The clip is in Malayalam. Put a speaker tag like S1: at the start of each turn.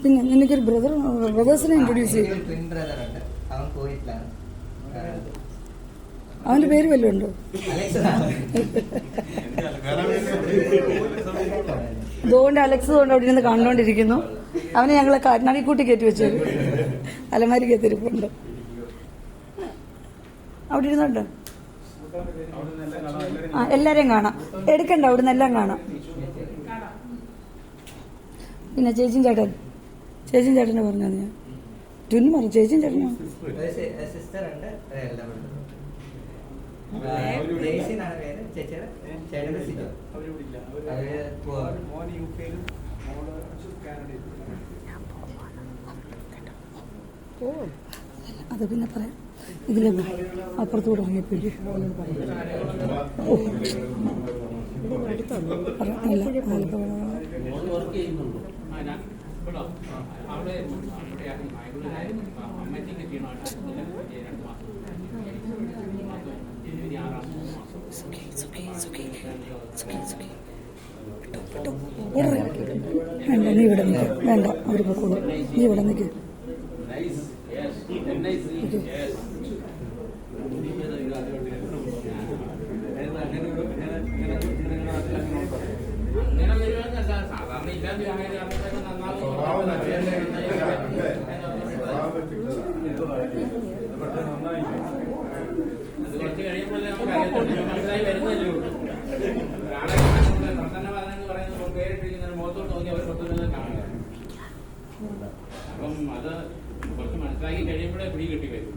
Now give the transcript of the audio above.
S1: പിന്നെ നിനക്കൊരു ബ്രദേഴ്സിനെ ഇൻട്രൊഡ്യൂസ് ചെയ്യും. അവന്റെ പേര് വല്ലതും ഉണ്ടോ? അതുകൊണ്ട് അലക്സ് കൊണ്ട് അവിടെ നിന്ന് കണ്ടുകൊണ്ടിരിക്കുന്നു. അവനെ ഞങ്ങളെ നടിക്കൂട്ടി കയറ്റി വെച്ചത് അലമാരിക്ക് തിരുപ്പുണ്ട്. അവിടെ ഇരുന്നുണ്ട്. ആ എല്ലാരെയും കാണാം. എടുക്കണ്ട, അവിടുന്ന് എല്ലാം കാണാം. പിന്നെ ചേച്ചിൻ ചേട്ടനെ പറഞ്ഞത് ഞാൻ ടുന്നു പറഞ്ഞു. ചേച്ചിൻ ചേട്ടനോ? അത് പിന്നെ പറയാം. ഇതിലെ അപ്പുറത്തൂടെ ഇറങ്ങിയപ്പോഴേ വേണ്ട, നീ ഇവിടെ നിൽക്കും. വേണ്ട, അവർ പൊക്കോളൂ. നീ ഇവിടെ നിൽക്കും.
S2: അപ്പം അത് കുറച്ച് മനസ്സിലാക്കി കഴിയുമ്പോഴേ പിടി കിട്ടി വരും.